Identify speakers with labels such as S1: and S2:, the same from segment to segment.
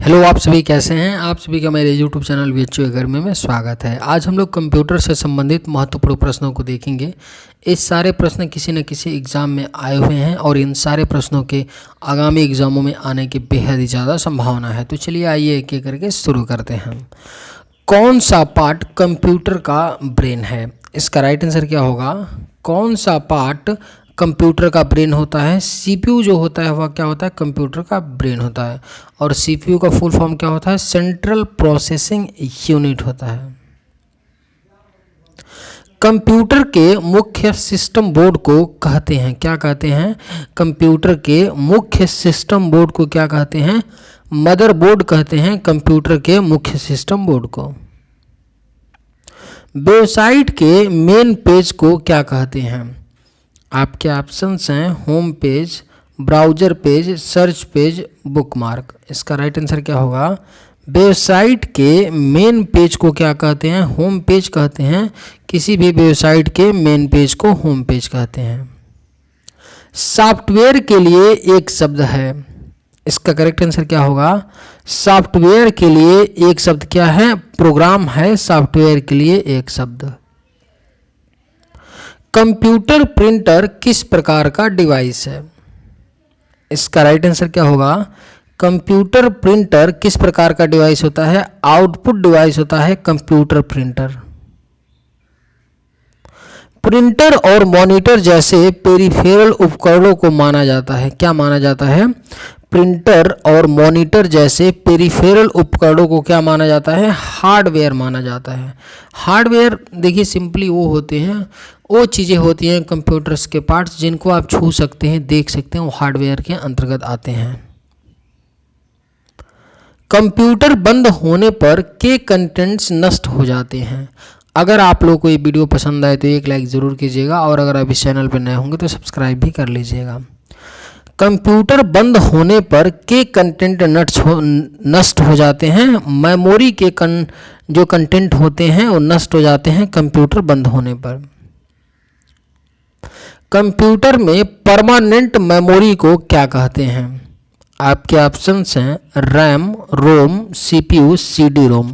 S1: Hello, आप सभी कैसे हैं। आप सभी का मेरे यूट्यूब चैनल VHU एकेडमी में स्वागत है। आज हम लोग कंप्यूटर से संबंधित महत्वपूर्ण प्रश्नों को देखेंगे। ये सारे प्रश्न किसी न किसी एग्ज़ाम में आए हुए हैं और इन सारे प्रश्नों के आगामी एग्ज़ामों में आने की बेहद ही ज़्यादा संभावना है। तो चलिए आइए एक एक करके शुरू करते हैं। कौन सा पार्ट कंप्यूटर का ब्रेन है? इसका राइट आंसर क्या होगा? कौन सा पार्ट कंप्यूटर का ब्रेन होता है? CPU जो होता है वह क्या होता है? कंप्यूटर का ब्रेन होता है। और CPU का फुल फॉर्म क्या होता है? सेंट्रल प्रोसेसिंग यूनिट होता है। कंप्यूटर के मुख्य सिस्टम बोर्ड को कहते हैं, क्या कहते हैं? कंप्यूटर के मुख्य सिस्टम बोर्ड को क्या कहते हैं? मदरबोर्ड कहते हैं कंप्यूटर के मुख्य सिस्टम बोर्ड को। वेबसाइट के मेन पेज को क्या कहते हैं? आपके ऑप्शंस हैं home page, browser page, search page, bookmark. इसका राइट आंसर क्या होगा? वेबसाइट के मेन पेज को क्या कहते हैं? होम पेज कहते हैं। किसी भी वेबसाइट के मेन पेज को होम पेज कहते हैं। सॉफ्टवेयर के लिए एक शब्द है। इसका करेक्ट आंसर क्या होगा? सॉफ्टवेयर के लिए एक शब्द क्या है? प्रोग्राम है सॉफ्टवेयर के लिए एक शब्द। कंप्यूटर प्रिंटर किस प्रकार का डिवाइस है? इसका राइट आंसर क्या होगा? कंप्यूटर प्रिंटर किस प्रकार का डिवाइस होता है? आउटपुट डिवाइस होता है कंप्यूटर प्रिंटर। प्रिंटर और मॉनिटर जैसे पेरिफेरल उपकरणों को माना जाता है, क्या माना जाता है? प्रिंटर और मॉनिटर जैसे पेरिफेरल उपकरणों को क्या माना जाता है? हार्डवेयर माना जाता है। हार्डवेयर देखिए सिंपली वो होते हैं, वो चीज़ें होती हैं कंप्यूटर्स के पार्ट्स जिनको आप छू सकते हैं, देख सकते हैं, वो हार्डवेयर के अंतर्गत आते हैं। कंप्यूटर बंद होने पर के कंटेंट्स नष्ट हो जाते हैं। अगर आप लोगों को ये वीडियो पसंद आए तो एक लाइक ज़रूर कीजिएगा और अगर आप इस चैनल पर नए होंगे तो सब्सक्राइब भी कर लीजिएगा। कंप्यूटर बंद होने पर के कंटेंट नष्ट हो जाते हैं। मेमोरी के जो कंटेंट होते हैं वो नष्ट हो जाते हैं कंप्यूटर बंद होने पर। कंप्यूटर में परमानेंट मेमोरी को क्या कहते हैं? आपके ऑप्शंस हैं रैम, रोम, CPU, CD-ROM।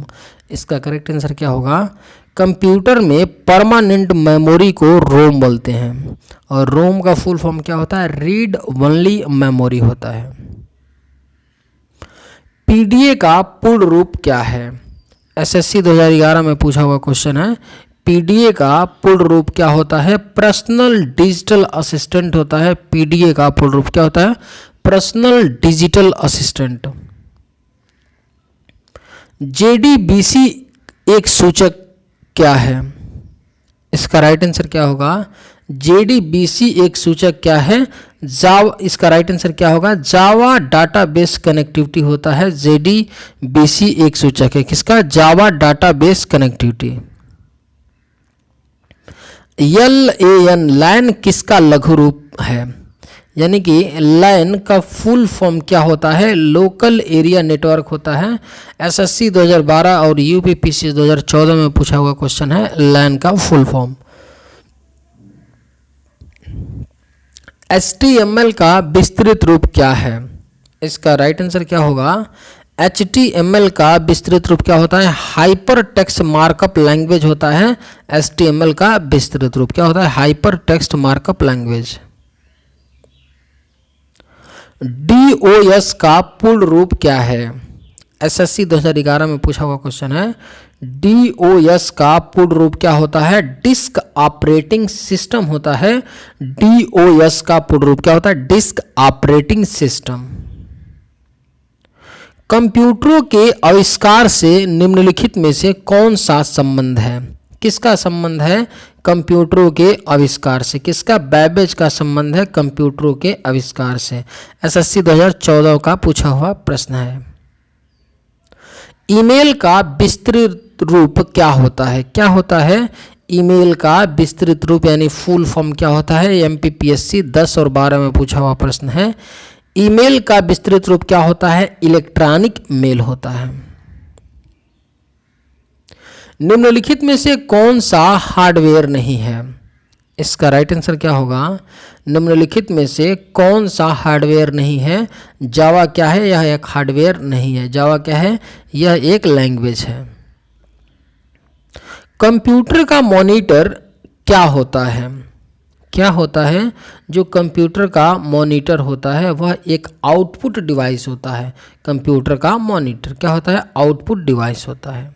S1: इसका करेक्ट आंसर क्या होगा? कंप्यूटर में परमानेंट मेमोरी को रोम बोलते हैं और रोम का फुल फॉर्म क्या होता है? रीड ओनली मेमोरी होता है। PDA का पूर्ण रूप क्या है? SSC 2011 में पूछा हुआ क्वेश्चन है। PDA का पूर्ण रूप क्या होता है? पर्सनल डिजिटल असिस्टेंट होता है। PDA का पूर्ण रूप क्या होता है? Personal digital assistant. JDBC एक सूचक क्या है? इसका राइट आंसर क्या होगा? JDBC एक सूचक क्या है? जावा। इसका राइट आंसर क्या होगा? जावा डाटाबेस कनेक्टिविटी होता है। JDBC एक सूचक है किसका? जावा डाटाबेस कनेक्टिविटी। LAN लैन किसका लघु रूप है? यानी कि लैन का फुल फॉर्म क्या होता है? लोकल एरिया नेटवर्क होता है। SSC 2012 और UPPC 2014 में पूछा हुआ क्वेश्चन है लैन का फुल फॉर्म। HTML का विस्तृत रूप क्या है? इसका राइट आंसर क्या होगा? HTML का विस्तृत रूप क्या होता है? हाइपर टेक्स्ट मार्कअप लैंग्वेज होता है। HTML का विस्तृत रूप क्या होता है? Hyper text markup language. DOS का पूर्ण रूप क्या है? SSC 2011 में पूछा हुआ क्वेश्चन है। DOS का पूर्ण रूप क्या होता है? डिस्क ऑपरेटिंग सिस्टम होता है। DOS का पूर्ण रूप क्या होता है? Disk operating system. कंप्यूटरों के आविष्कार से निम्नलिखित में से कौन सा संबंध है? किसका संबंध है कंप्यूटरों के आविष्कार से? किसका? बैबेज का संबंध है कंप्यूटरों के आविष्कार से। SSC 2014 का पूछा हुआ प्रश्न है। ईमेल का विस्तृत रूप क्या होता है? क्या होता है? ईमेल का विस्तृत रूप यानी फुल फॉर्म क्या होता है? MPPSC 10 और 12 में पूछा हुआ प्रश्न है। ईमेल का विस्तृत रूप क्या होता है? इलेक्ट्रॉनिक मेल होता है। निम्नलिखित में से कौन सा हार्डवेयर नहीं है? इसका राइट आंसर क्या होगा? निम्नलिखित में से कौन सा हार्डवेयर नहीं है? जावा क्या है? यह एक हार्डवेयर नहीं है। जावा क्या है? यह एक लैंग्वेज है। कंप्यूटर का मॉनिटर क्या होता है? क्या होता है? जो कंप्यूटर का मॉनिटर होता है वह एक आउटपुट डिवाइस होता है। कंप्यूटर का मॉनिटर क्या होता है? आउटपुट डिवाइस होता है।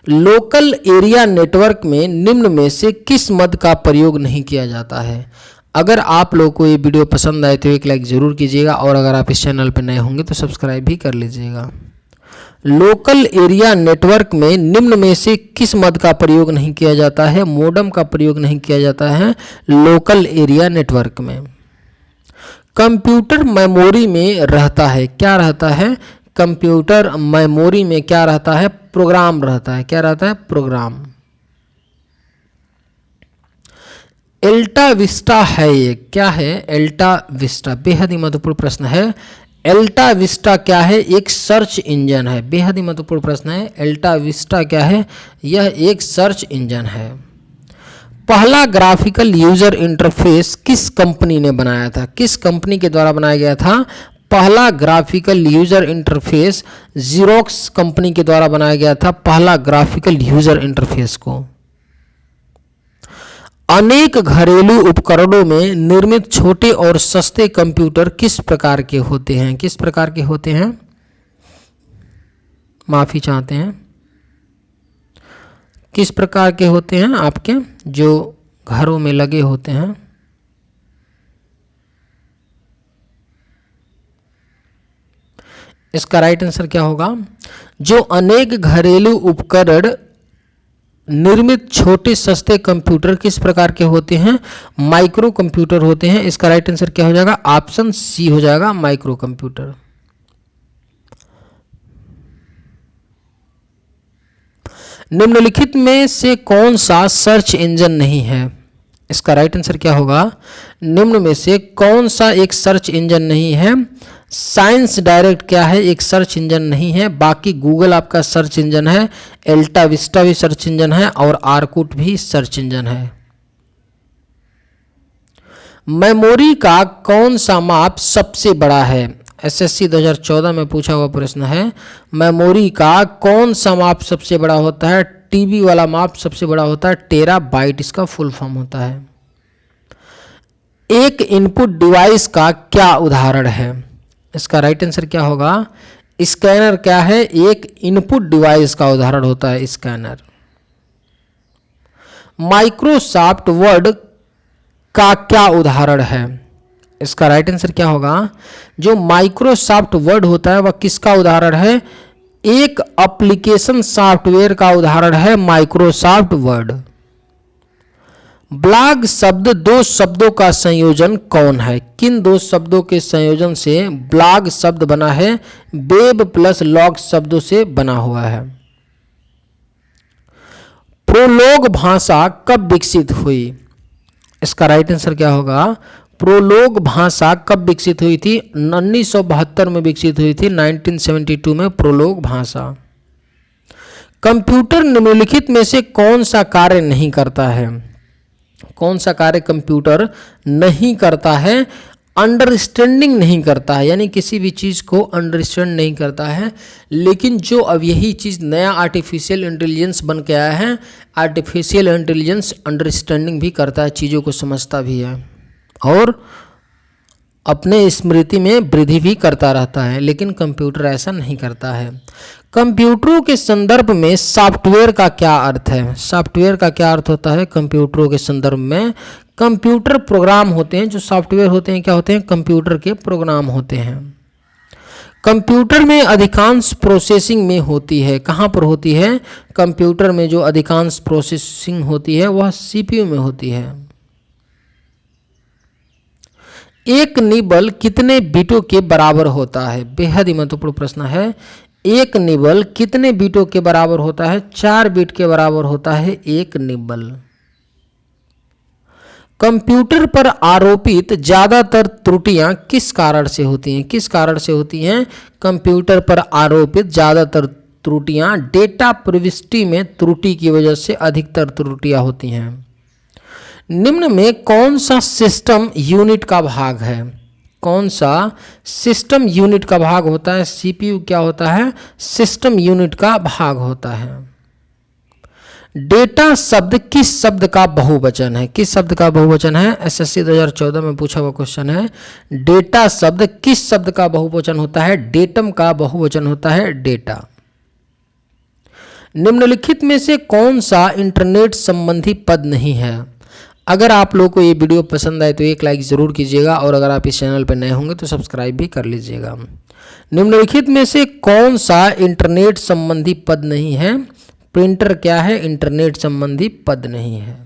S1: लोकल एरिया नेटवर्क में निम्न में से किस मद का प्रयोग नहीं किया जाता है? अगर आप लोग को ये वीडियो पसंद आए तो एक लाइक ज़रूर कीजिएगा और अगर आप इस चैनल पर नए होंगे तो सब्सक्राइब भी कर लीजिएगा। लोकल एरिया नेटवर्क में निम्न में से किस मद का प्रयोग नहीं किया जाता है? मोडम का प्रयोग नहीं किया जाता है लोकल एरिया नेटवर्क में। कंप्यूटर मेमोरी में रहता है, क्या रहता है? कंप्यूटर मेमोरी में क्या रहता है? प्रोग्राम रहता है। क्या रहता है? प्रोग्राम। एल्टा विस्टा है ये, क्या है? एल्टा विस्टा बेहद ही महत्वपूर्ण प्रश्न है। एल्टा विस्टा क्या है? एक सर्च इंजन है। बेहद ही महत्वपूर्ण प्रश्न है। एल्टा विस्टा क्या है? यह एक सर्च इंजन है। पहला ग्राफिकल यूजर इंटरफेस किस कंपनी ने बनाया था? किस कंपनी के द्वारा बनाया गया था? पहला graphical user interface xerox company के द्वारा बनाया गया था। पहला ग्राफिकल यूजर इंटरफेस को अनेक घरेलू उपकरणों में निर्मित छोटे और सस्ते कंप्यूटर किस प्रकार के होते हैं? किस प्रकार के होते हैं? माफ़ी चाहते हैं। किस प्रकार के होते हैं आपके जो घरों में लगे होते हैं? इसका राइट आंसर क्या होगा? जो अनेक घरेलू उपकरण निर्मित छोटे सस्ते कंप्यूटर किस प्रकार के होते हैं? माइक्रो कंप्यूटर होते हैं। इसका राइट आंसर क्या हो जाएगा? ऑप्शन सी हो जाएगा, माइक्रो कंप्यूटर। निम्नलिखित में से कौन सा सर्च इंजन नहीं है? इसका राइट आंसर क्या होगा? निम्न में से कौन सा एक सर्च इंजन नहीं है? साइंस डायरेक्ट क्या है? एक सर्च इंजन नहीं है। बाकी गूगल आपका सर्च इंजन है, एल्टा विस्टा भी सर्च इंजन है और आर्कुट भी सर्च इंजन है। मेमोरी का कौन सा माप सबसे बड़ा है? एसएससी 2014 में पूछा हुआ प्रश्न है। मेमोरी का कौन सा माप सबसे बड़ा होता है? टीबी वाला माप सबसे बड़ा होता है, टेराबाइट इसका फुल फॉर्म होता है। एक इनपुट डिवाइस का क्या उदाहरण है? इसका राइट आंसर क्या होगा? स्कैनर क्या है? एक इनपुट डिवाइस का उदाहरण होता है स्कैनर। माइक्रोसॉफ्ट वर्ड का क्या उदाहरण है? इसका राइट आंसर क्या होगा? जो माइक्रोसॉफ्ट वर्ड होता है वह किसका उदाहरण है? एक एप्लीकेशन सॉफ्टवेयर का उदाहरण है माइक्रोसॉफ्ट वर्ड। ब्लॉग शब्द दो शब्दों का संयोजन कौन है? किन दो शब्दों के संयोजन से ब्लॉग शब्द बना है? वेब प्लस लॉग शब्दों से बना हुआ है। प्रोलोग भाषा कब विकसित हुई? इसका राइट आंसर क्या होगा? प्रोलोग भाषा कब विकसित हुई थी? 1972 में विकसित हुई थी। 1972 में प्रोलोग भाषा। कंप्यूटर निम्नलिखित में से कौन सा कार्य नहीं करता है? कौन सा कार्य कंप्यूटर नहीं करता है? अंडरस्टैंडिंग नहीं करता है, यानी किसी भी चीज़ को अंडरस्टैंड नहीं करता है। लेकिन जो अब यही चीज़ नया आर्टिफिशियल इंटेलिजेंस बन के आया है, आर्टिफिशियल इंटेलिजेंस अंडरस्टैंडिंग भी करता है, चीज़ों को समझता भी है और अपने स्मृति में वृद्धि भी करता रहता है। लेकिन कंप्यूटर ऐसा नहीं करता है। कंप्यूटरों के संदर्भ में सॉफ्टवेयर का क्या अर्थ है? सॉफ्टवेयर का क्या अर्थ होता है कंप्यूटरों के संदर्भ में? कंप्यूटर प्रोग्राम होते हैं। जो सॉफ्टवेयर होते हैं क्या होते हैं? कंप्यूटर के प्रोग्राम होते हैं। कंप्यूटर में अधिकांश प्रोसेसिंग में होती है, कहाँ पर होती है? कंप्यूटर में जो अधिकांश प्रोसेसिंग होती है वह सीपीयू में होती है। एक निबल कितने बीटों के बराबर होता है? बेहद ही महत्वपूर्ण प्रश्न है। एक निबल कितने बीटों के बराबर होता है? 4 बीट के बराबर होता है एक निबल। कंप्यूटर पर आरोपित ज्यादातर त्रुटियां किस कारण से होती हैं? किस कारण से होती हैं? कंप्यूटर पर आरोपित ज्यादातर त्रुटियां डेटा प्रविष्टि में त्रुटि की वजह से अधिकतर त्रुटियां होती हैं। निम्न में कौन सा सिस्टम यूनिट का भाग है? कौन सा सिस्टम यूनिट का भाग होता है? सीपीयू क्या होता है? सिस्टम यूनिट का भाग होता है। डेटा शब्द किस शब्द का बहुवचन है? किस शब्द का बहुवचन है? एसएससी 2014 में पूछा हुआ क्वेश्चन है। डेटा शब्द किस शब्द का बहुवचन होता है? डेटम का बहुवचन होता है डेटा। निम्नलिखित में से कौन सा इंटरनेट संबंधी पद नहीं है? अगर आप लोगों को ये वीडियो पसंद आए तो एक लाइक ज़रूर कीजिएगा और अगर आप इस चैनल पर नए होंगे तो सब्सक्राइब भी कर लीजिएगा। निम्नलिखित में से कौन सा इंटरनेट संबंधी पद नहीं है? प्रिंटर क्या है? इंटरनेट संबंधी पद नहीं है।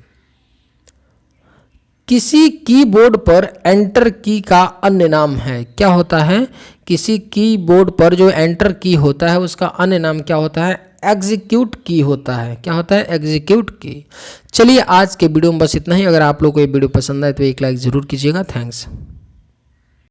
S1: किसी कीबोर्ड पर एंटर की का अन्य नाम है? क्या होता है? किसी कीबोर्ड पर जो एंटर की होता है उसका अन्य नाम क्या होता है? एग्जीक्यूट की होता है। क्या होता है? एग्जीक्यूट की। चलिए आज के वीडियो में बस इतना ही। अगर आप लोगों को ये वीडियो पसंद आए तो एक लाइक ज़रूर कीजिएगा। थैंक्स।